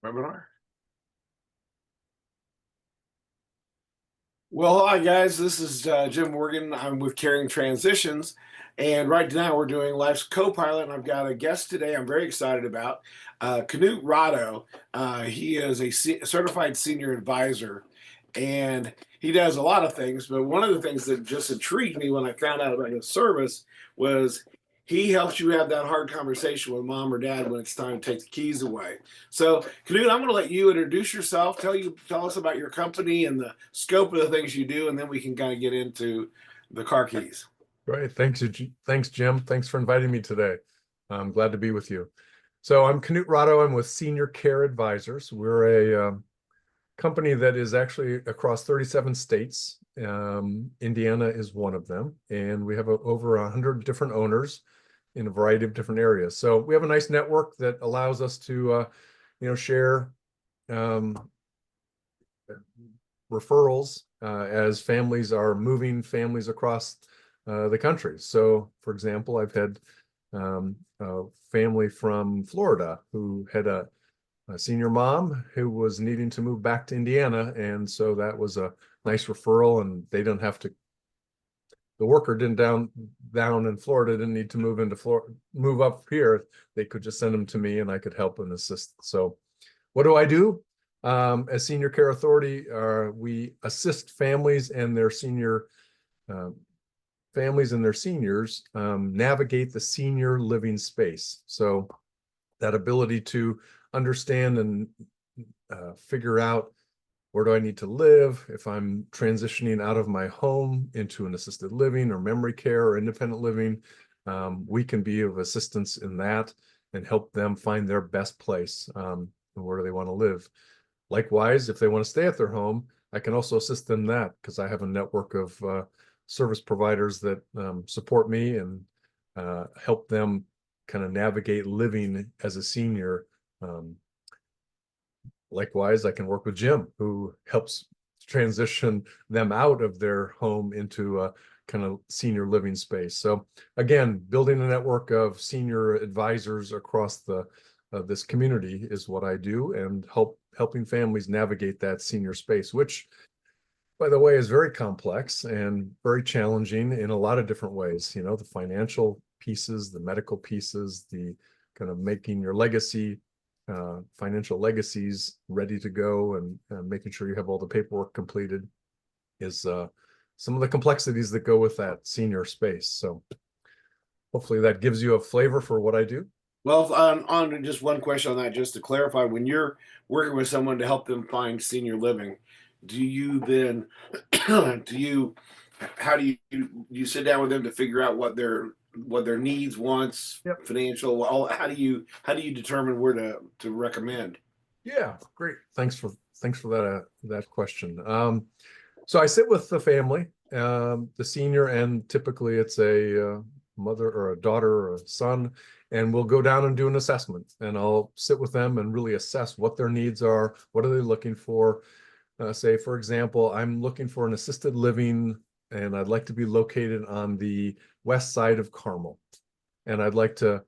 Webinar. Well, hi guys, this is Jim Morgan. I'm with Caring Transitions, and right now we're doing Life's Co-Pilot, and I've got a guest today I'm very excited about, Knute Rotto. He is a certified senior advisor, and he does a lot of things, but one of the things that just intrigued me when I found out about his service was he helps you have that hard conversation with mom or dad when it's time to take the keys away. So, Knut, I'm going to let you introduce yourself. Tell us about your company and the scope of the things you do, and then we can kind of get into the car keys. Great. Thanks, Jim. Thanks for inviting me today. I'm glad to be with you. So I'm Knute Rotto. I'm with Senior Care Advisors. We're a company that is actually across 37 states. Indiana is one of them, and we have over 100 different owners in a variety of different areas. So we have a nice network that allows us to, share referrals as families are moving families across the country. So, for example, I've had a family from Florida who had a senior mom who was needing to move back to Indiana, and so that was a nice referral, and they don't have to. The worker didn't down in Florida didn't need to move into Florida, move up here. They could just send them to me, and I could help and assist. So, what do I do? As Senior Care Authority, we assist uh, families and their seniors navigate the senior living space. So that ability to understand and figure out where do I need to live if I'm transitioning out of my home into an assisted living or memory care or independent living. We can be of assistance in that and help them find their best place and where do they want to live. Likewise, if they want to stay at their home, I can also assist them in that because I have a network of service providers that support me and help them kind of navigate living as a senior. Likewise, I can work with Jim, who helps transition them out of their home into a kind of senior living space. So again, building a network of senior advisors across this community is what I do, and helping families navigate that senior space, which, by the way, is very complex and very challenging in a lot of different ways. You know, the financial pieces, the medical pieces, the kind of making your legacy, financial legacies ready to go, and making sure you have all the paperwork completed is some of the complexities that go with that senior space. So hopefully that gives you a flavor for what I do. Well, on just one question on that, just to clarify, when you're working with someone to help them find senior living, do you then do you how do you sit down with them to figure out what their needs, wants, Yep. financial, all how do you determine where to recommend? Yeah, great. Thanks for that question. So I sit with the family, the senior, and typically it's a mother or a daughter or a son, and we'll go down and do an assessment. And I'll sit with them and really assess what their needs are, what are they looking for. Say, for example, I'm looking for an assisted living, and I'd like to be located on the west side of Carmel, and I'd like to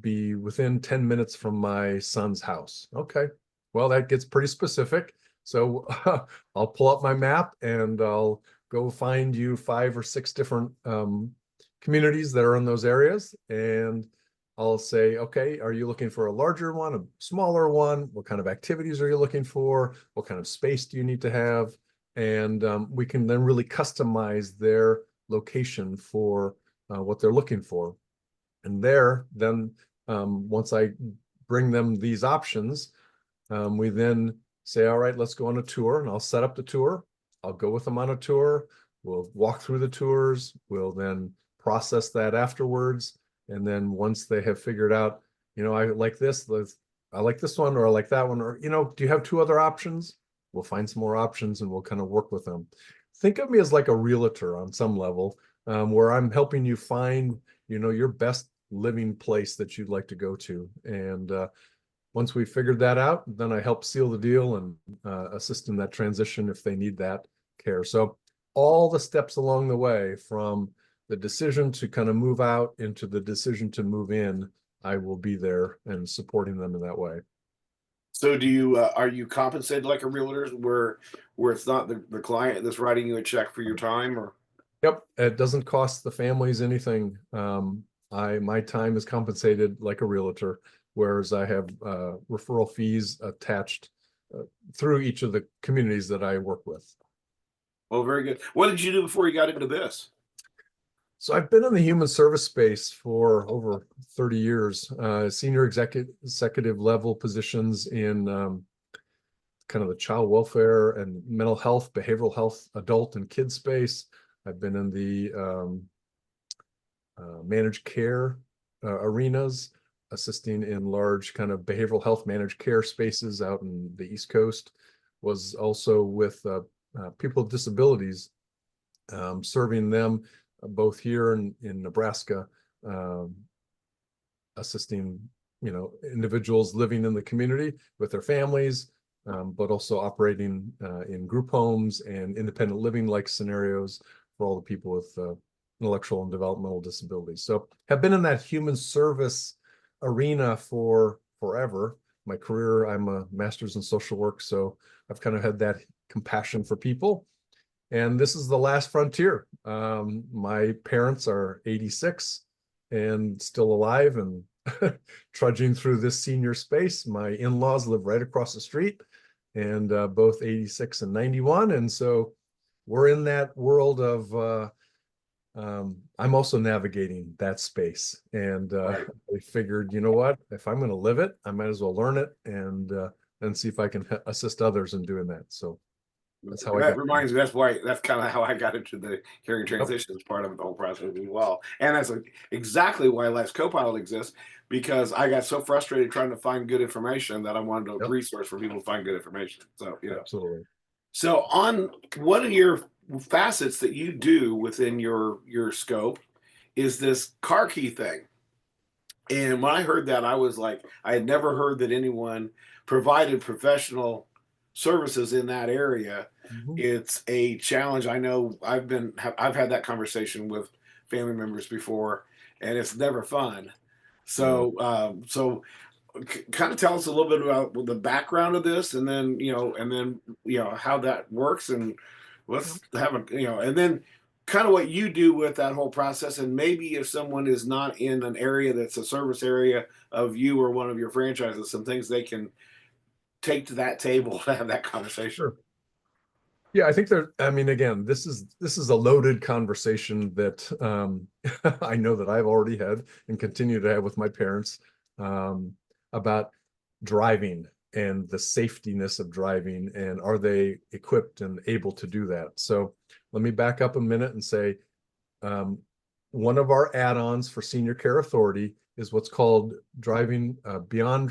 be within 10 minutes from my son's house. Okay, well, that gets pretty specific. So I'll pull up my map and I'll go find you 5 or 6 different communities that are in those areas. And I'll say, okay, are you looking for a larger one, a smaller one? What kind of activities are you looking for? What kind of space do you need to have? And we can then really customize their location for what they're looking for. And then once I bring them these options, we then say, all right, let's go on a tour, and I'll set up the tour. I'll go with them on a tour. We'll walk through the tours. We'll then process that afterwards. And then once they have figured out, I like this, I like this one, or I like that one, or, do you have 2 other options? We'll find some more options and we'll kind of work with them. Think of me as like a realtor on some level, where I'm helping you find, your best living place that you'd like to go to. And once we figured that out, then I help seal the deal and assist in that transition if they need that care. So all the steps along the way, from the decision to kind of move out into the decision to move in, I will be there and supporting them in that way. So do you are you compensated like a realtor where it's not the client that's writing you a check for your time or Yep, it doesn't cost the families anything. My time is compensated like a realtor, whereas I have referral fees attached uh, through each of the communities that I work with. oh very good. What did you do before you got into this? So I've been in the human service space for over 30 years, senior executive level positions in kind of the child welfare and mental health, behavioral health, adult and kid space. I've been in the managed care arenas, assisting in large kind of behavioral health managed care spaces out in the East Coast. Was also with people with disabilities, serving them both here in Nebraska, um, assisting individuals living in the community with their families, but also operating in group homes and independent living like scenarios for all the people with intellectual and developmental disabilities. So have been in that human service arena for forever. My career, I'm a master's in social work, so I've kind of had that compassion for people. And this is the last frontier. My parents are 86 and still alive and trudging through this senior space. My in-laws live right across the street and both 86 and 91. And so we're in that world of, I'm also navigating that space. And Right. I figured, you know what, if I'm going to live it, I might as well learn it and see if I can assist others in doing that. So that's how I That got. reminds me, that's kind of how I got into the career Yep, transitions part of the whole process as well. And that's exactly why Life's Copilot exists, because I got so frustrated trying to find good information that I wanted a yep, resource for people to find good information. So, absolutely. So on one of your facets that you do within your scope is this car key thing. And when I heard that, I was like, I had never heard that anyone provided professional services in that area. Mhm. It's a challenge. I know I've had that conversation with family members before, and it's never fun. Yeah. So kind of tell us a little bit about the background of this, and then how that works, and let's have a and then kind of what you do with that whole process, and maybe if someone is not in an area that's a service area of you or one of your franchises, some things they can take to that table to have that conversation. Sure. Yeah, I think I mean, again, this is a loaded conversation that I know that I've already had and continue to have with my parents, um, about driving and the safetiness of driving and are they equipped and able to do that. So let me back up a minute and say, um, one of our add-ons for Senior Care Authority is what's called driving beyond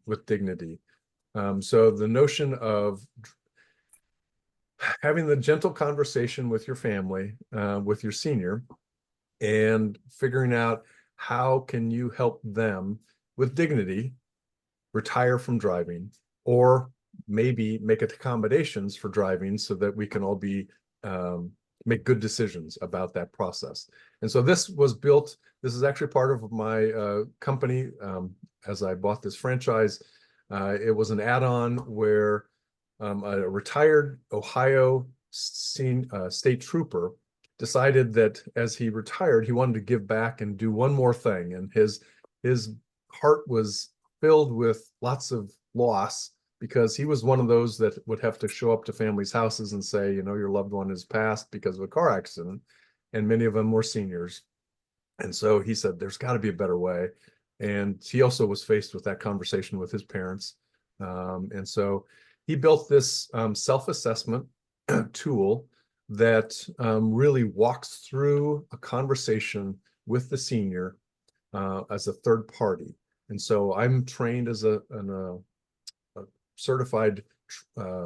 with dignity. So the notion of having the gentle conversation with your family, with your senior, and figuring out how can you help them with dignity retire from driving, or maybe make accommodations for driving so that we can all be make good decisions about that process. And so this was built. This is actually part of my company. As I bought this franchise, it was an add-on where a retired Ohio state trooper decided that as he retired, he wanted to give back and do one more thing. And his heart was filled with lots of loss because he was one of those that would have to show up to families' houses and say, your loved one has passed because of a car accident. And many of them were seniors. And so he said, there's got to be a better way. And he also was faced with that conversation with his parents. And so he built this self-assessment tool that really walks through a conversation with the senior as a third party. And so I'm trained as a certified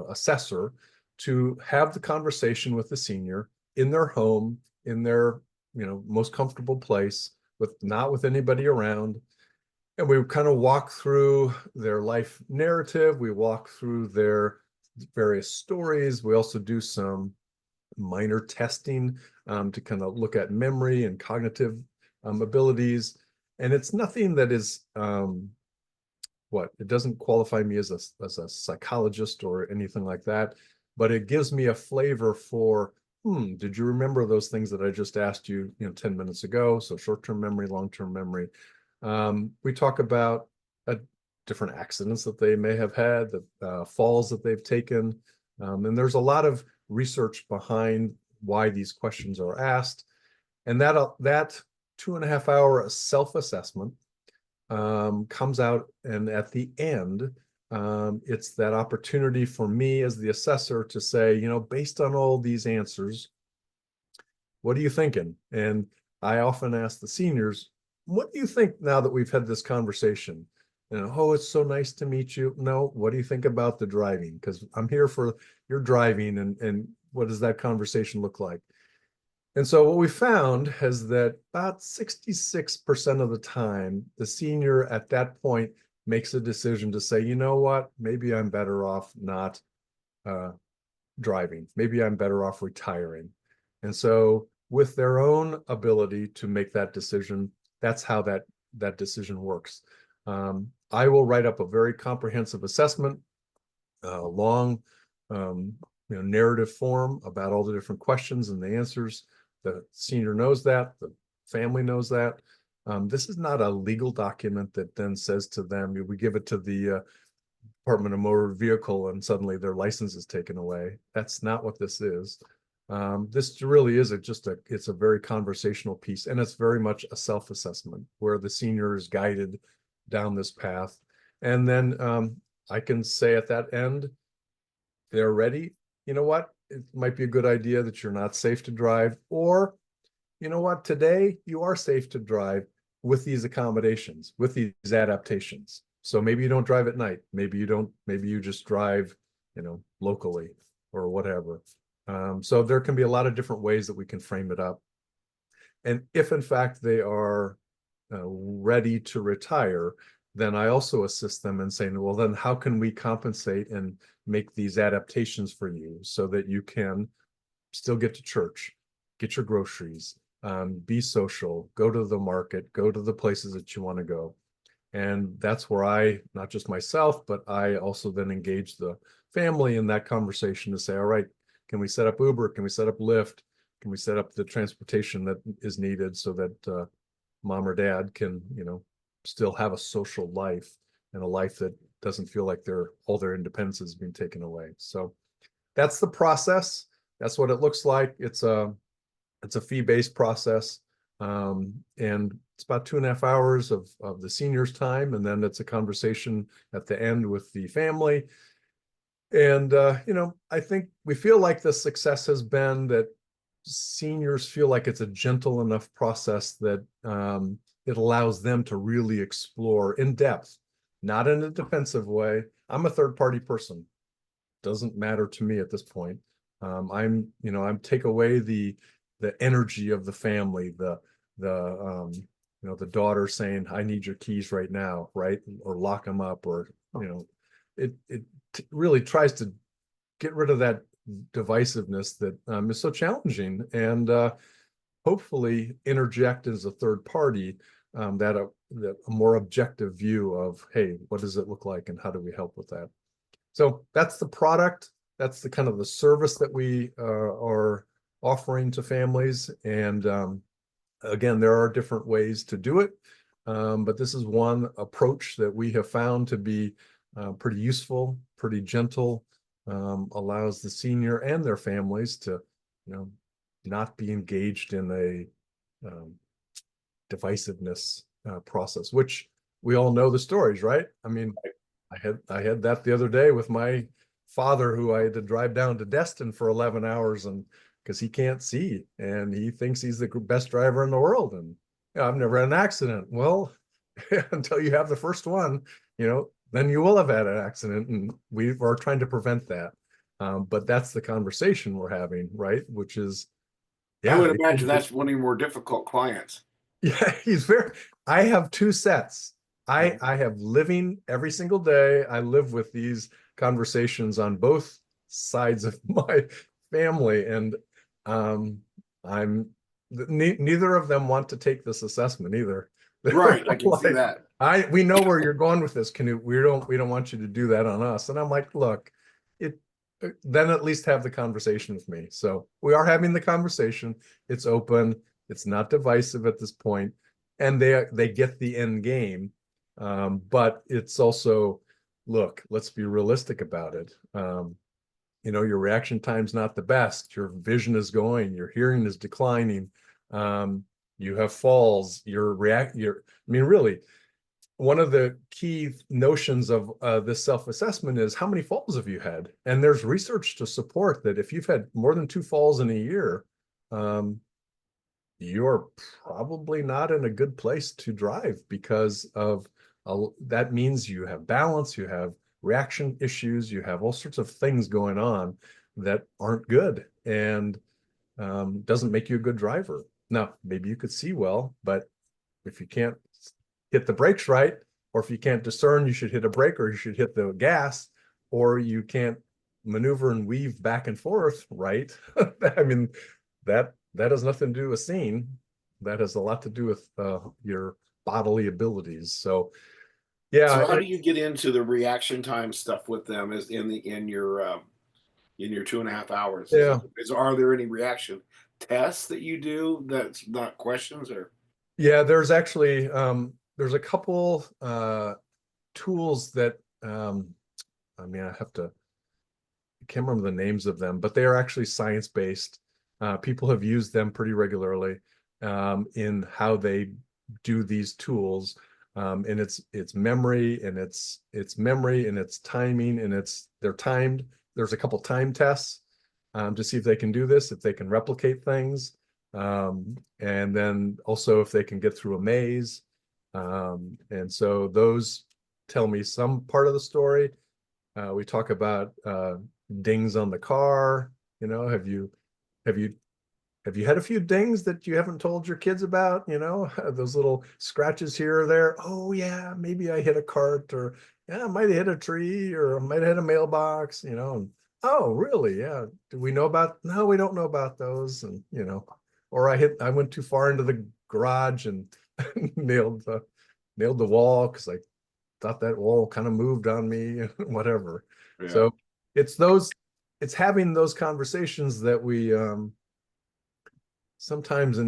assessor to have the conversation with the senior in their home, in their most comfortable place, with not with anybody around. And we kind of walk through their life narrative. We walk through their various stories. We also do some minor testing to kind of look at memory and cognitive abilities. And it's nothing that is it doesn't qualify me as a psychologist or anything like that, but it gives me a flavor for, did you remember those things that I just asked you, 10 minutes ago? So short-term memory, long-term memory. We talk about different accidents that they may have had, the falls that they've taken. And there's a lot of research behind why these questions are asked. And that 2.5 hour self-assessment comes out, and at the end, it's that opportunity for me as the assessor to say, based on all these answers, what are you thinking? And I often ask the seniors, what do you think now that we've had this conversation? Oh, it's so nice to meet you. No, what do you think about the driving? Because I'm here for your driving, and what does that conversation look like? And so what we found is that about 66% of the time, the senior at that point makes a decision to say, you know what, maybe I'm better off not driving. Maybe I'm better off retiring. And so with their own ability to make that decision, that's how that decision works. I will write up a very comprehensive assessment, long narrative form about all the different questions and the answers. The senior knows that, the family knows that. This is not a legal document that then says to them, we give it to the Department of Motor Vehicle and suddenly their license is taken away. That's not what this is. This really is it's a very conversational piece, and it's very much a self-assessment where the senior is guided down this path. And then I can say at that end, they're ready. You know what? It might be a good idea that you're not safe to drive, or you know what? Today you are safe to drive with these accommodations, with these adaptations. So maybe you don't drive at night. Maybe you just drive, locally or whatever. So there can be a lot of different ways that we can frame it up. And if in fact they are ready to retire, then I also assist them in saying, well, then how can we compensate and make these adaptations for you so that you can still get to church, get your groceries, be social, go to the market, go to the places that you want to go. And that's where I, not just myself, but I also then engage the family in that conversation to say, all right, can we set up Uber? Can we set up Lyft? Can we set up the transportation that is needed so that mom or dad can, still have a social life and a life that doesn't feel like all their independence is being taken away. So that's the process. That's what it looks like. It's a fee-based process. And it's about 2.5 hours of the senior's time. And then it's a conversation at the end with the family. And, I think we feel like the success has been that seniors feel like it's a gentle enough process that it allows them to really explore in depth, not in a defensive way. I'm a third party person. Doesn't matter to me at this point. I'm take away the energy of the family, the daughter saying, I need your keys right now, right? Or lock them up, or, it really tries to get rid of that divisiveness that is so challenging, and hopefully interject as a third party that a more objective view of, hey, what does it look like and how do we help with that? So that's the product. That's the kind of the service that we are offering to families. And again, there are different ways to do it, but this is one approach that we have found to be pretty useful, pretty gentle, allows the senior and their families to, not be engaged in a divisiveness process, which we all know the stories, right? I mean, I had that the other day with my father, who I had to drive down to Destin for 11 hours, and because he can't see and he thinks he's the best driver in the world, and I've never had an accident. Well, until you have the first one, then you will have had an accident, and we are trying to prevent that. But that's the conversation we're having, right? Which is, I yeah, would imagine that's one of your more difficult clients. yeah, I have two sets. I have living every single day. I live with these conversations on both sides of my family, and I'm neither of them want to take this assessment either. They're Right, I can see like, that. we know where you're going with this, Canute. We don't want you to do that on us. And I'm like, look, it then at least have the conversation with me. So we are having the conversation. It's open, it's not divisive at this point, and they get the end game. But it's also, look, let's be realistic about it. Your reaction time's not the best. Your vision is going, your hearing is declining. You have falls, I mean, really, one of the key notions of this self-assessment is how many falls have you had? And there's research to support that if you've had more than 2 falls in a year, you're probably not in a good place to drive because of that means you have balance, you have reaction issues, you have all sorts of things going on that aren't good and doesn't make you a good driver. Now, maybe you could see well, but if you can't hit the brakes right, or if you can't discern you should hit a brake or you should hit the gas, or you can't maneuver and weave back and forth right, I mean, that has nothing to do with seeing. That has a lot to do with your bodily abilities. So yeah, So how do you get into the reaction time stuff with them as in your 2.5 hours? yeah, Are there any reaction tests that you do that's not questions or? yeah. There's actually there's a couple tools that I mean, I can't remember the names of them, but they are actually science-based. People have used them pretty regularly in how they do these tools. And it's memory and it's memory and it's timing and they're timed. There's a couple time tests to see if they can do this, if they can replicate things, and then also if they can get through a maze. And so those tell me some part of the story. We talk about dings on the car. Have you have you had a few dings that you haven't told your kids about? Those little scratches here or there. Oh yeah, maybe I hit a cart, or yeah, I might have hit a tree, or I might have hit a mailbox. Oh really? Yeah. Do we know about? No, we don't know about those. And or I went too far into the garage and nailed the wall because I thought that wall kind of moved on me, whatever. Yeah. So it's having those conversations that we sometimes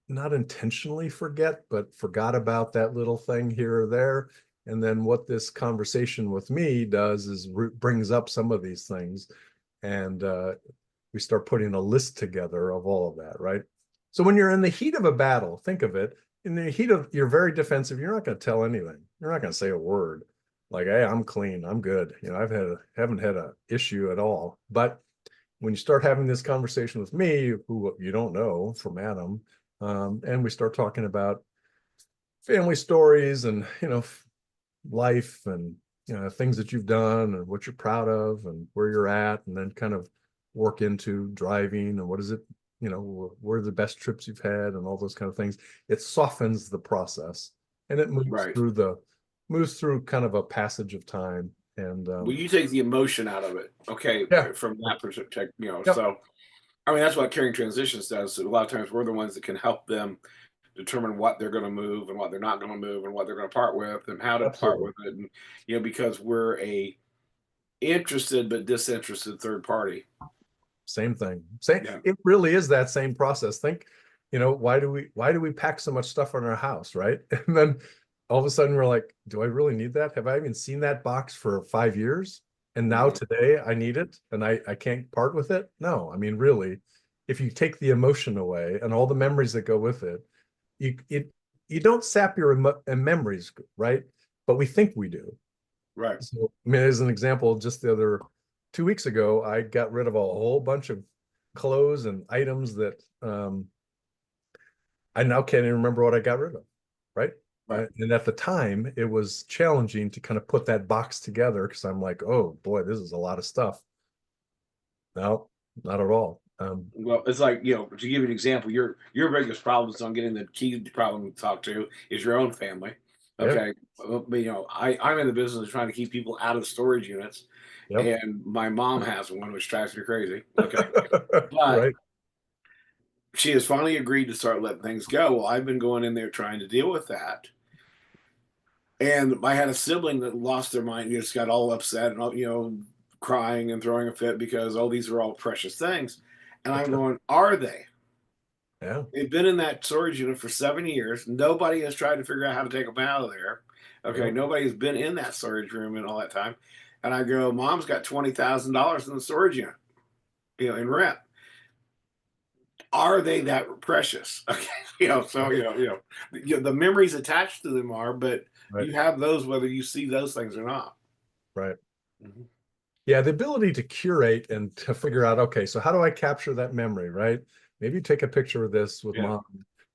not intentionally forget, but forgot about that little thing here or there. And then what this conversation with me does is brings up some of these things. And we start putting a list together of all of that, right? So when you're in the heat of a battle, think of it, in the heat of, you're very defensive, you're not going to tell anything. You're not going to say a word like, hey, I'm clean, I'm good. Haven't had a issue at all. But when you start having this conversation with me, who you don't know from Adam, and we start talking about family stories and life and things that you've done and what you're proud of and where you're at, and then kind of work into driving and what is it, where are the best trips you've had and all those kind of things. It softens the process and it Right. moves through kind of a passage of time. And Well, you take the emotion out of it. Okay, yeah, from that perspective, yep, so I mean that's what Caring Transitions does. So a lot of times we're the ones that can help them determine what they're going to move and what they're not going to move and what they're going to part with and how to part absolutely. with it. And because we're a interested but disinterested third party. Same thing. Same. Yeah. It really is that same process. Think, why do we pack so much stuff in our house, right? And then all of a sudden we're like, do I really need that? Have I even seen that box for 5 years? And now Mhm. today I need it and I can't part with it? No, I mean, really, if you take the emotion away and all the memories that go with it, you don't sap your memories, right? But we think we do. Right. So, I mean, as an example, just the other 2 weeks ago, I got rid of a whole bunch of clothes and items that I now can't even remember what I got rid of, right? Right. And at the time, it was challenging to kind of put that box together because I'm like, oh boy, this is a lot of stuff. No, not at all. Well, it's like, to give you an example, your biggest problem is on getting the key problem to talk to is your own family. Yeah, Okay. But I'm in the business of trying to keep people out of storage units, yep. and my mom has one, which drives me crazy. Okay. But Right. she has finally agreed to start letting things go. Well, I've been going in there trying to deal with that. And I had a sibling that lost their mind, just got all upset and all, crying and throwing a fit because, oh, these are all precious things. And I'm going, are they? Yeah, They've been in that storage unit for 7 years. Nobody has tried to figure out how to take them out of there. Okay, yeah. nobody has been in that storage room in all that time. And I go, Mom's got $20,000 in the storage unit, in rent. Are they that precious? Okay, so the memories attached to them are, but Right, you have those whether you see those things or not. right. Mhm. Yeah, the ability to curate and to figure out, okay, so how do I capture that memory, right? Maybe take a picture of this with Yeah, mom.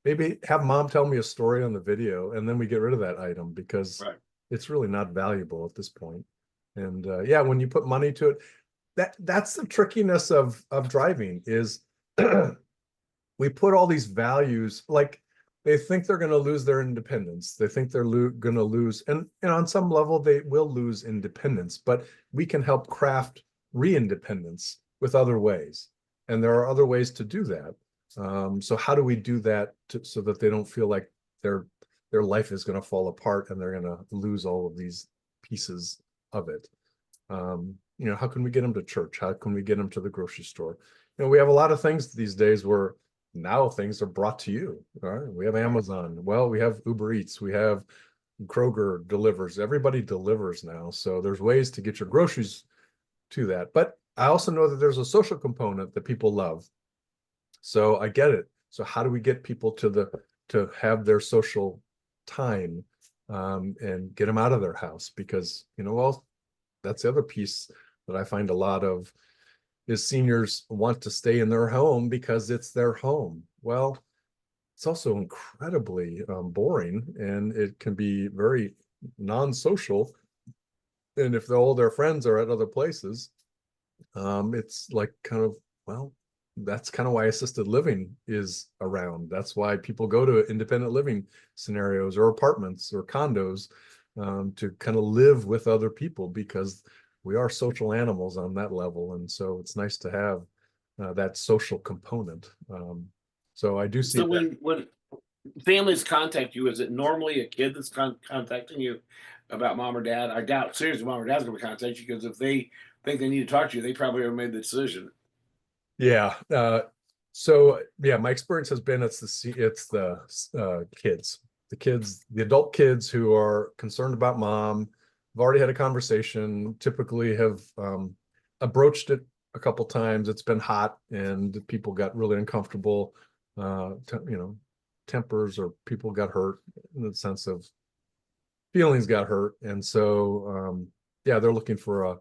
Maybe have mom tell me a story on the video, and then we get rid of that item because right. it's really not valuable at this point. And yeah, when you put money to it, that's the trickiness of driving is we put all these values, like they think they're going to lose their independence. They think they're going to lose, and on some level they will lose independence, but we can help craft re-independence with other ways, and there are other ways to do that. So how do we do that so that they don't feel like their life is going to fall apart and they're going to lose all of these pieces of it? How can we get them to church? How can we get them to the grocery store? We have a lot of things these days where now things are brought to you. All right. We have Right. Amazon. Well, we have Uber Eats. We have Kroger delivers. Everybody delivers now. So there's ways to get your groceries to that. But I also know that there's a social component that people love. So I get it. So how do we get people to have their social time and get them out of their house? Because, well, that's the other piece that I find a lot of is seniors want to stay in their home because it's their home. Well, it's also incredibly boring, and it can be very non-social. And if all their friends are at other places, it's like kind of, well, that's kind of why assisted living is around. That's why people go to independent living scenarios or apartments or condos to kind of live with other people, because we are social animals on that level. And so it's nice to have that social component. So I do see So that. when families contact you, is it normally a kid that's contacting you about mom or dad? I doubt seriously mom or dad's going to contact you because if they think they need to talk to you, they probably already made the decision. Yeah. So yeah, my experience has been it's the kids, the adult kids who are concerned about mom, have already had a conversation, typically have broached it a couple times. It's been hot and people got really uncomfortable. Tempers or people got hurt in the sense of feelings got hurt, and so yeah, they're looking for a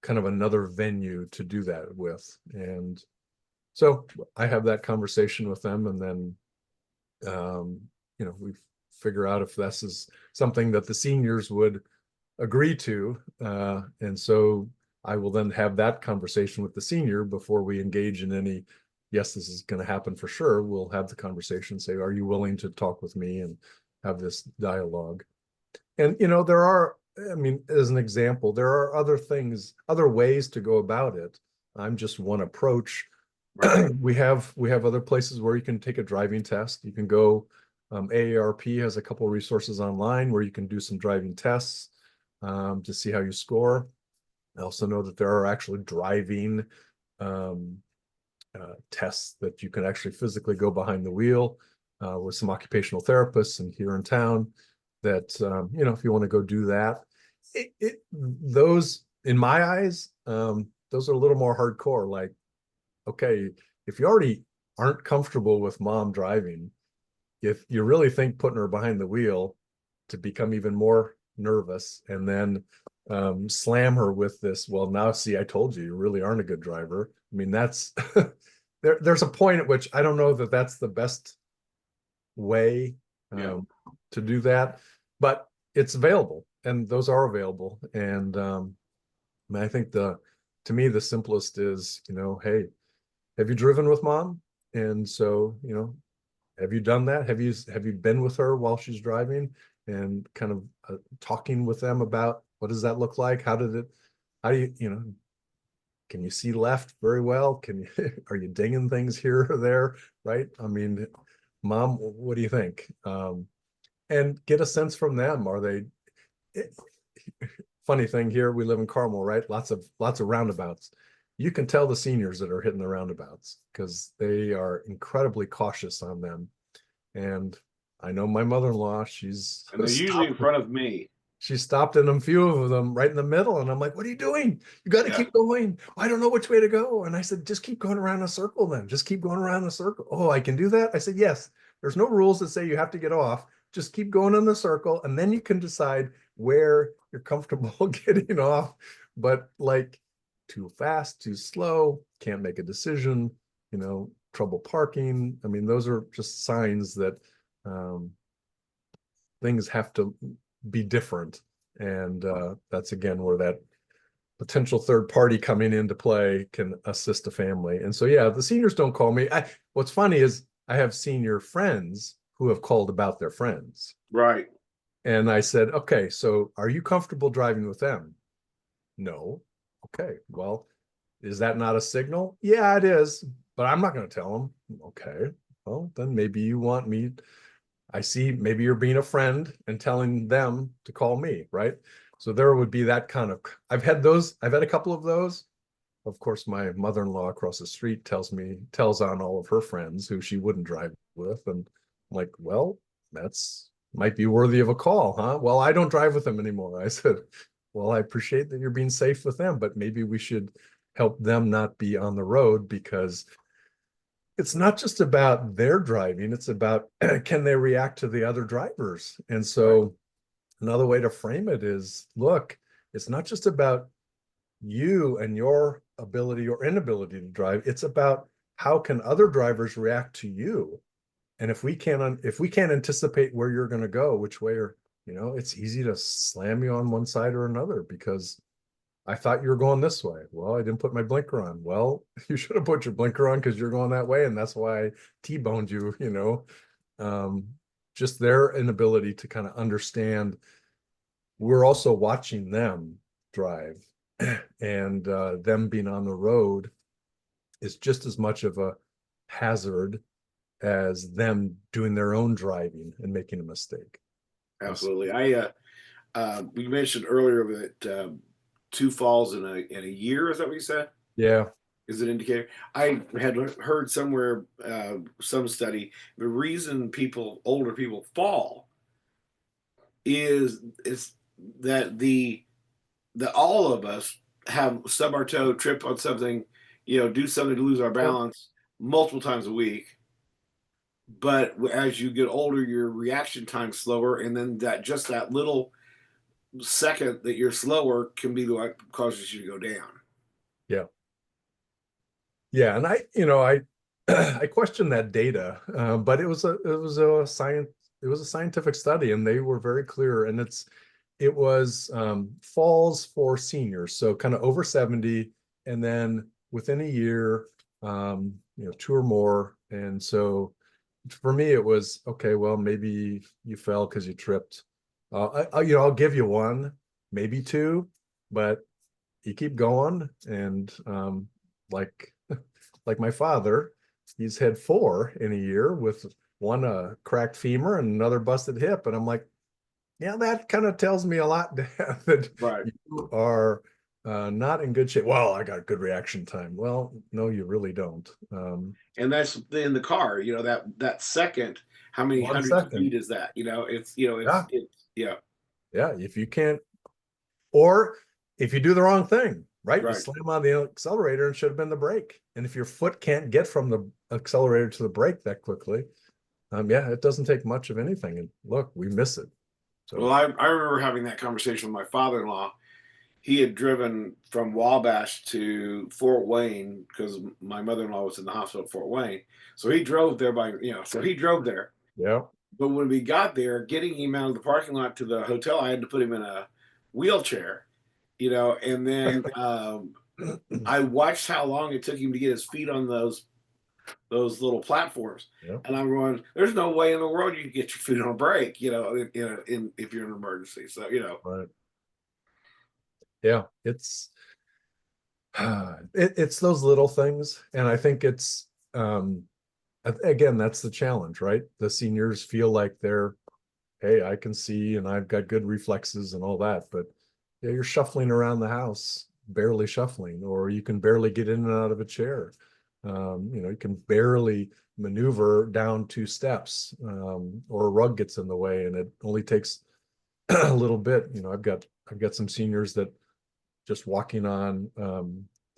kind of another venue to do that with. And so I have that conversation with them, and then we figure out if this is something that the seniors would agree to, and so I will then have that conversation with the senior before we engage in any. Yes, this is going to happen for sure. We'll have the conversation. Say, are you willing to talk with me and have this dialogue? And there are. I mean, as an example, there are other things, other ways to go about it. I'm just one approach. Right. We have other places where you can take a driving test. You can go. AARP has a couple of resources online where you can do some driving tests to see how you score. I also know that there are actually driving um, tests that you can actually physically go behind the wheel with some occupational therapists and here in town. That if you want to go do that, those in my eyes, those are a little more hardcore. Like, okay, if you already aren't comfortable with mom driving, if you really think putting her behind the wheel to become even more nervous, and then slam her with this, well, now see, I told you, you really aren't a good driver. I mean, that's there's a point at which I don't know that that's the best way Yeah. to do that, but it's available, and those are available. And I think to me, the simplest is, hey, have you driven with mom? And so, have you done that? Have you been with her while she's driving, and kind of talking with them about what does that look like? How do you, can you see left very well? Can you are you dinging things here or there? Right? I mean, mom, what do you think? And get a sense from them. Are they it, funny thing here, we live in Carmel, right? Lots of roundabouts. You can tell the seniors that are hitting the roundabouts because they are incredibly cautious on them. And I know my mother-in-law, she's And they're usually in stopped. front of me. She stopped in a few of them right in the middle. And I'm like, what are you doing? You got to Yeah. keep going. I don't know which way to go. And I said, just keep going around a circle then. Just keep going around a circle. Oh, I can do that? I said, yes. There's no rules that say you have to get off. Just keep going in the circle. And then you can decide where you're comfortable getting off. But like too fast, too slow, can't make a decision, trouble parking. I mean, those are just signs that um, things have to be different. And that's again where that potential third party coming into play can assist a family. And so, yeah, the seniors don't call me. What's funny is I have senior friends who have called about their friends. Right. And I said, okay, so are you comfortable driving with them? No. Okay, well, is that not a signal? Yeah, it is, but I'm not going to tell them. Okay, well, then maybe you want me. I see maybe you're being a friend and telling them to call me, right? So there would be that kind of, I've had a couple of those. Of course, my mother-in-law across the street tells on all of her friends who she wouldn't drive with. And I'm like, well, that's might be worthy of a call, huh? Well, I don't drive with them anymore. I said, well, I appreciate that you're being safe with them, but maybe we should help them not be on the road because it's not just about their driving, it's about can they react to the other drivers. And Right. so another way to frame it is, look, it's not just about you and your ability or inability to drive, it's about how can other drivers react to you. And if we can't anticipate where you're going to go, which way, or it's easy to slam you on one side or another because I thought you were going this way. Well, I didn't put my blinker on. Well, you should have put your blinker on because you're going that way, and that's why I T-boned you. Um, just their inability to kind of understand. We're also watching them drive, and them being on the road is just as much of a hazard as them doing their own driving and making a mistake. Absolutely. We mentioned earlier that two falls in a year. Is that what you said? Yeah, Is an indicator? I had heard somewhere some study the reason older people fall is that the all of us have stub our toe, trip on something, do something to lose our yep, balance multiple times a week. But as you get older, your reaction time's slower, and then that little second that you're slower can be what causes you to go down. yeah, yeah. And I question that data, but it was a scientific study, and they were very clear. And it was falls for seniors, so kind of over 70, and then within a year, two or more. And so for me, it was okay. Well, maybe you fell because you tripped. I'll give you one, maybe two, but you keep going. And like like my father, he's had four in a year with one cracked femur and another busted hip. And I'm like, yeah, that kind of tells me a lot, Dad, that Right. you are not in good shape. Well, I got good reaction time. Well, no, you really don't. And that's in the car, that second, how many One hundreds of second. feet is that? Yeah. It's yeah. Yeah. If you can't, or if you do the wrong thing, right? You Right. slam on the accelerator and should have been the brake. And if your foot can't get from the accelerator to the brake that quickly, yeah, it doesn't take much of anything. And look, we miss it. Well, So, I remember having that conversation with my father-in-law. He had driven from Wabash to Fort Wayne because my mother-in-law was in the hospital at Fort Wayne. So he drove there so he drove there. yeah. But when we got there, getting him out of the parking lot to the hotel, I had to put him in a wheelchair, and then I watched how long it took him to get his feet on those little platforms. Yeah. And I'm going, there's no way in the world you can get your feet on a brake, if you're in an emergency. So, Right. Yeah. It's It's those little things, and I think it's again, that's the challenge, right? The seniors feel like they're, hey, I can see and I've got good reflexes and all that, but yeah, you're shuffling around the house, barely shuffling, or you can barely get in and out of a chair. You can barely maneuver down 2 steps, or a rug gets in the way, and it only takes a little bit. I've got some seniors that just walking on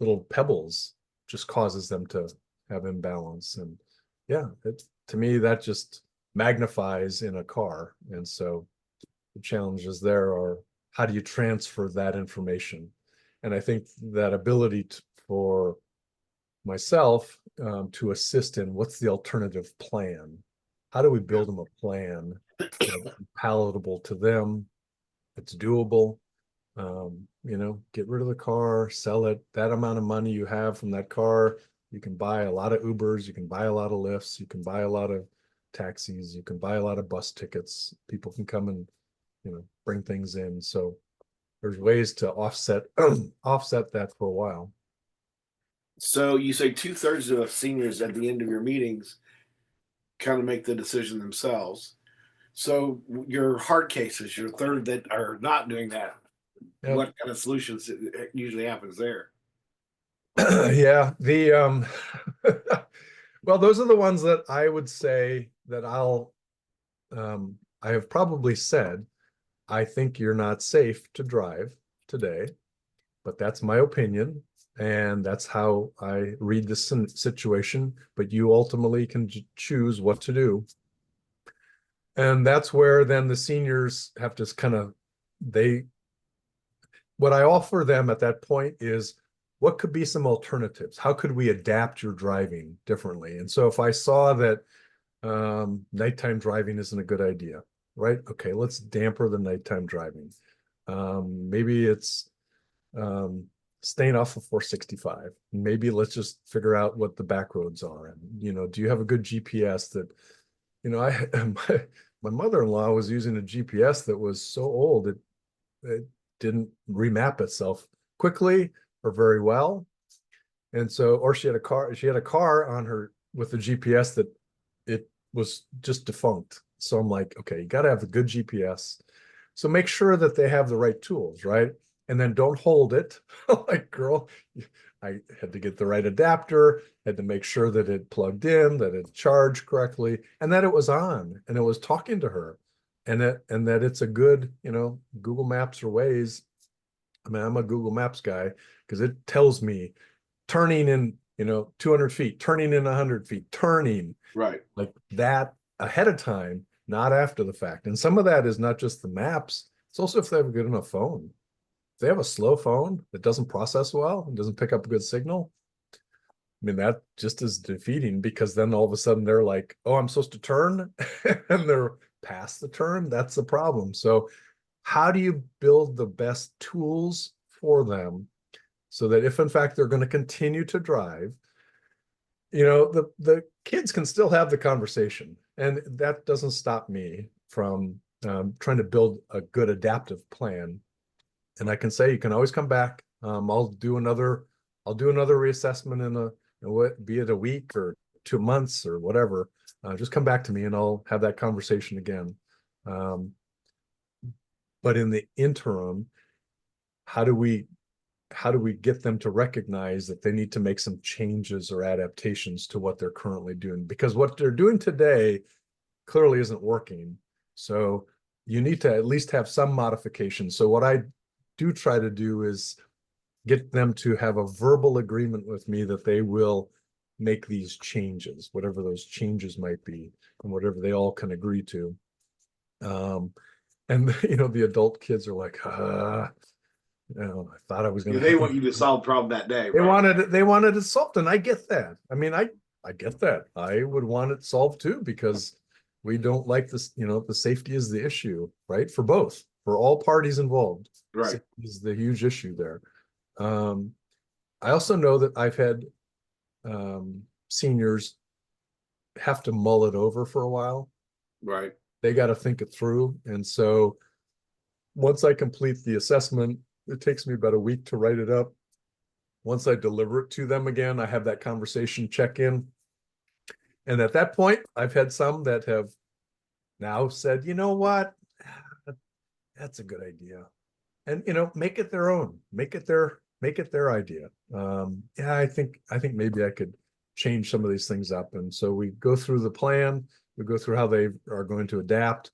little pebbles just causes them to have imbalance. And yeah, to me, that just magnifies in a car. And so the challenges there are, how do you transfer that information? And I think that ability for myself to assist in what's the alternative plan? How do we build them a plan that's palatable to them? It's doable. Get rid of the car, sell it. That amount of money you have from that car, you can buy a lot of Ubers, you can buy a lot of Lyfts, you can buy a lot of taxis, you can buy a lot of bus tickets. People can come and, bring things in. So there's ways to offset offset that for a while. So you say 2/3 of seniors at the end of your meetings kind of make the decision themselves. So your hard cases, your third that are not doing that, Yeah. what kind of solutions usually happens there? Yeah. The well, those are the ones that I would say that I have probably said, I think you're not safe to drive today, but that's my opinion. And that's how I read this situation. But you ultimately can choose what to do. And that's where then the seniors have to kind of, what I offer them at that point is, what could be some alternatives? How could we adapt your driving differently? And so if I saw that nighttime driving isn't a good idea, right? Okay, let's damper the nighttime driving. Maybe it's staying off of 465. Maybe let's just figure out what the back roads are. And, do you have a good GPS that, I my mother-in-law was using a GPS that was so old it didn't remap itself quickly or very well. And so, or she had a car on her with a GPS that it was just defunct. So I'm like, okay, you got to have a good GPS. So make sure that they have the right tools, right? And then don't hold it. Like, girl, I had to get the right adapter, had to make sure that it plugged in, that it charged correctly, and that it was on and it was talking to her. And that it's a good, Google Maps or Waze. I mean, I'm a Google Maps guy because it tells me turning in, 200 feet, turning in 100 feet, turning Right. like that ahead of time, not after the fact. And some of that is not just the maps, it's also if they have a good enough phone. If they have a slow phone that doesn't process well and doesn't pick up a good signal, I mean, that just is defeating, because then all of a sudden they're like, oh, I'm supposed to turn and they're past the turn. That's the problem. So how do you build the best tools for them so that if in fact they're going to continue to drive, the kids can still have the conversation, and that doesn't stop me from trying to build a good adaptive plan. And I can say, you can always come back. I'll do another reassessment be it a week or 2 months or whatever. Just come back to me and I'll have that conversation again. Um, but in the interim, how do we get them to recognize that they need to make some changes or adaptations to what they're currently doing? Because what they're doing today clearly isn't working. So you need to at least have some modification. So what I do try to do is get them to have a verbal agreement with me that they will make these changes, whatever those changes might be, and whatever they all can agree to. And the adult kids are like, I thought I was going Yeah, they to. want you to solve the problem that day, They right? wanted it solved, and I get that. I mean, I get that. I would want it solved too, because we don't like this. The safety is the issue, right? For all parties involved. Right. Safety is the huge issue there. I also know that I've had seniors have to mull it over for a while. Right. They got to think it through, and so once I complete the assessment, it takes me about a week to write it up. Once I deliver it to them again, I have that conversation check in. And at that point, I've had some that have now said, you know what? That's a good idea. And make it their own, make it their idea. Yeah, I think maybe I could change some of these things up. And so we go through the plan, we go through how they are going to adapt.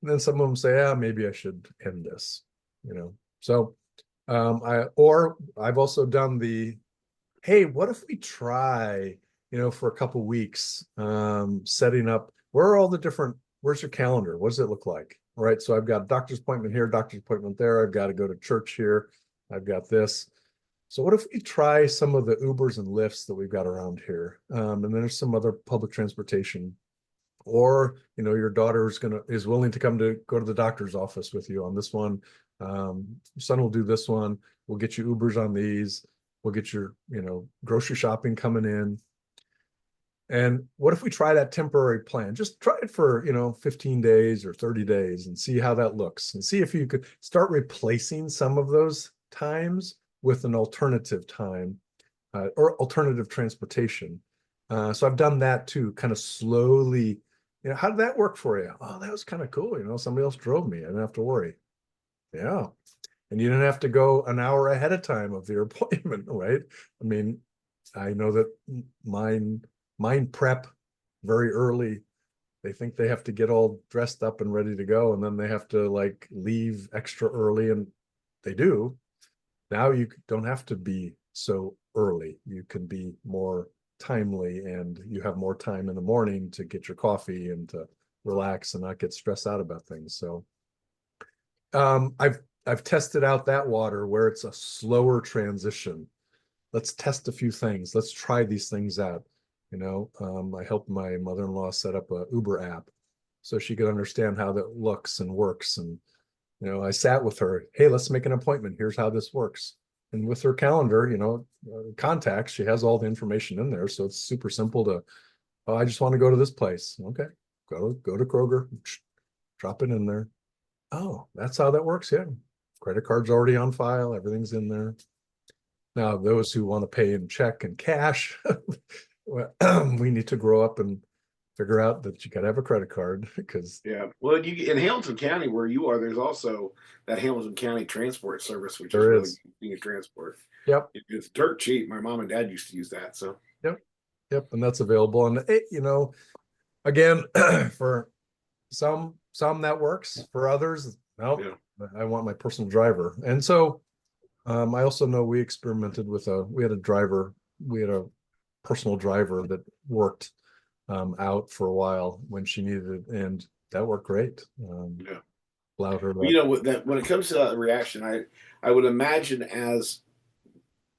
And then some of them say, yeah, maybe I should end this, So I've also done the, hey, what if we try, for a couple weeks, setting up, where's your calendar? What does it look like? All right. So I've got a doctor's appointment here, doctor's appointment there. I've got to go to church here. I've got this. So what if we try some of the Ubers and Lyfts that we've got around here? And then there's some other public transportation, or your daughter is willing to go to the doctor's office with you on this one. Son will do this one. We'll get you Ubers on these. We'll get your grocery shopping coming in. And what if we try that temporary plan? Just try it for 15 days or 30 days and see how that looks, and see if you could start replacing some of those times with an alternative time, or alternative transportation. So I've done that too, kind of slowly. How did that work for you? Oh, that was kind of cool. Somebody else drove me. I didn't have to worry. Yeah. And you didn't have to go an hour ahead of time of your appointment, right? I mean, I know that mine prep very early. They think they have to get all dressed up and ready to go, and then they have to like leave extra early, and they do. Now you don't have to be so early. You can be more timely, and you have more time in the morning to get your coffee and to relax and not get stressed out about things. So I've tested out that water where it's a slower transition. Let's test a few things. Let's try these things out. I helped my mother-in-law set up a Uber app so she could understand how that looks and works. And, I sat with her, hey, let's make an appointment. Here's how this works. And with her calendar, contacts, she has all the information in there. So it's super simple to, oh, I just want to go to this place. Okay, go to Kroger, drop it in there. Oh, that's how that works. Yeah. Credit card's already on file. Everything's in there. Now, those who want to pay in check and cash, we need to grow up and figure out that you got to have a credit card, because Yeah. Well, you in Hamilton County where you are, there's also that Hamilton County transport service, which is there really is. convenient transport. Yep. It's dirt cheap. My mom and dad used to use that. So Yep. Yep. And that's available. And again, for some that works. For others, no, yeah. I want my personal driver. And so I also know we experimented with we had a personal driver that worked out for a while when she needed it, and that worked great. Yeah. Allowed her Well, that when it comes to that reaction, I would imagine as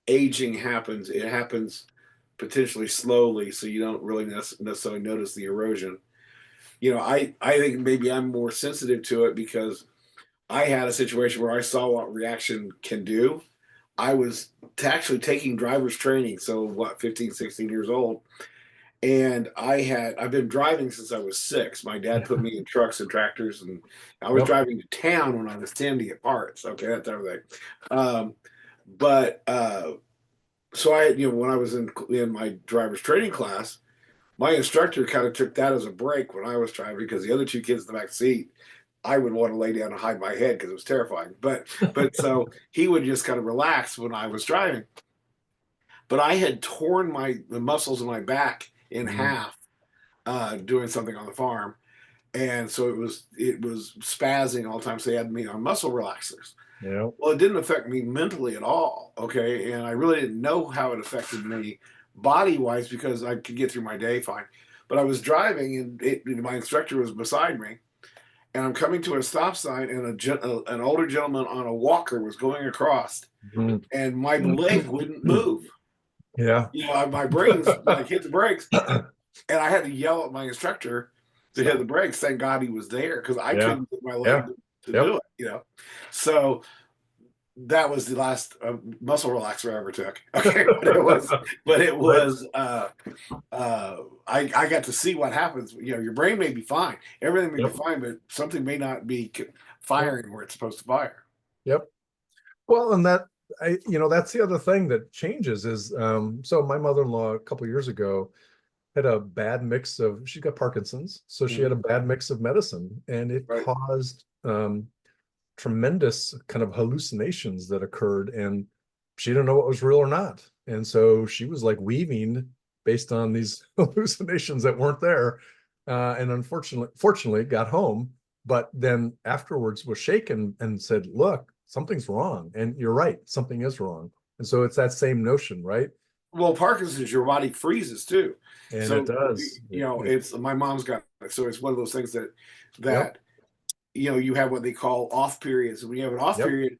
aging happens, it happens potentially slowly, so you don't really necessarily notice the erosion. I think maybe I'm more sensitive to it because I had a situation where I saw what reaction can do. I was actually taking driver's training, so what, 15, 16 years old. And I've been driving since I was 6. My dad put me in trucks and tractors, and I was Yep. driving to town when I was 10 to get parts. Okay, that's everything. Um, but so when I was in my driver's training class, my instructor kind of took that as a break when I was driving, because the other two kids in the back seat, I would want to lay down and hide my head because it was terrifying. But so he would just kind of relax when I was driving. But I had torn the muscles in my back in half doing something on the farm, and so it was spazzing all the time. So they had me on muscle relaxers. Yeah. Well, it didn't affect me mentally at all. Okay, and I really didn't know how it affected me body wise because I could get through my day fine. But I was driving, and my instructor was beside me, and I'm coming to a stop sign, and an older gentleman on a walker was going across, Mhm. and my leg wouldn't move. Yeah. My brains like hit the brakes, and I had to yell at my instructor to hit the Stop. brakes. Thank God he was there because I Yeah. couldn't get my leg Yeah. to Yep. do it. So that was the last muscle relaxer I ever took. Okay, Right. I got to see what happens. Your brain may be fine, everything may be Yep. fine, but something may not be Yep. firing where it's supposed to fire. Yep. Well, and That's the other thing that changes is, so my mother-in-law a couple years ago had a bad mix of, she got Parkinson's, so she had a Mhm. bad mix of medicine, and it Right. caused tremendous kind of hallucinations that occurred, and she didn't know what was real or not. And so she was like weaving based on these hallucinations that weren't there. And fortunately got home, but then afterwards was shaken and said, look, something's wrong. And you're right, something is wrong. And so it's that same notion, right? Well, Parkinson's, your body freezes too. And it So, does. it's my mom's got it. So it's one of those things that Yep. that you have what they call off periods. And when you have an off Yep. period,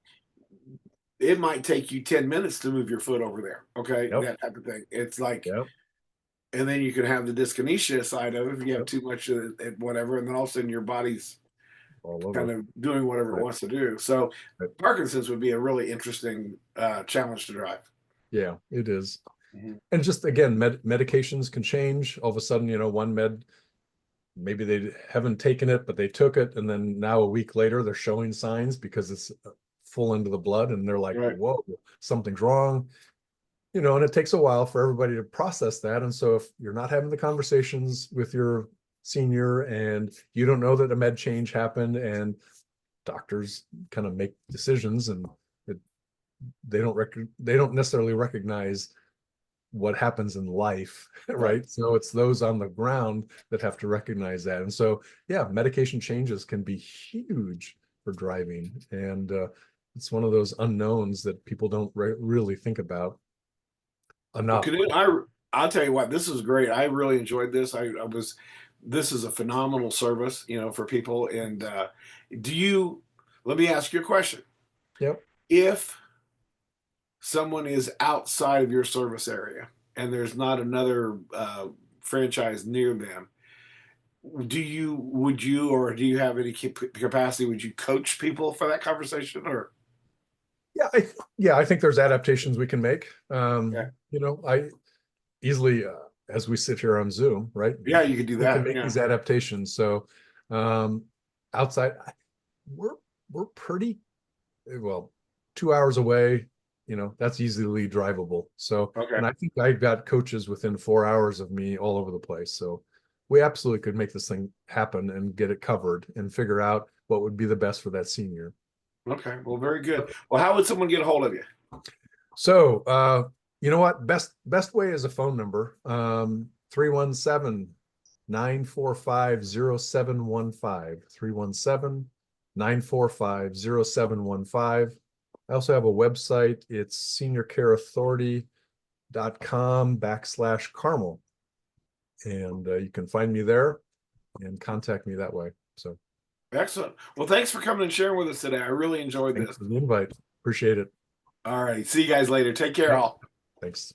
it might take you 10 minutes to move your foot over there. Okay. Yep. That type of thing. It's like, Yep. and then you can have the dyskinesia side of it if you have Yep. too much of it, whatever. And then all of a sudden your body's All kind over. of doing whatever it Right. wants to do. So Right. Parkinson's would be a really interesting challenge to drive. Yeah, it is. Mhm. And just again, medications can change. All of a sudden, one med, maybe they haven't taken it, but they took it, and then now a week later they're showing signs because it's full into the blood, and they're like, Right. whoa, something's wrong. And it takes a while for everybody to process that. And so if you're not having the conversations with your senior and you don't know that a med change happened, and doctors kind of make decisions, and it, they don't necessarily recognize what happens in life, Right. right? So it's those on the ground that have to recognize that. And so, yeah, medication changes can be huge for driving. And it's one of those unknowns that people don't really think about Well, enough. I'll tell you what, this is great. I really enjoyed this. This is a phenomenal service, for people. And do you, let me ask you a question. Yep. If someone is outside of your service area and there's not another franchise near them, or do you have any capacity? Would you coach people for that conversation or? Yeah. I think there's adaptations we can make. Yeah, I easily, as we sit here on Zoom, right? yeah, you could do We can that. make Yeah. these adaptations. So, um, outside, we're we're pretty well 2 hours away. That's easily drivable. So, Okay. and I think I've got coaches within 4 hours of me all over the place. So, we absolutely could make this thing happen and get it covered and figure out what would be the best for that senior. Okay. Well, very good. Well, how would someone get a hold of you? So, you know what? Best way is a phone number. 317 945 0715. 317 945 0715. I also have a website. It's seniorcareauthority.com/Carmel. And you can find me there and contact me that way. So Excellent. Well, thanks for coming and sharing with us today. I really enjoyed thanks this. for the invite. Appreciate it. All right. See you guys later. Take care, Yep. all. Thanks.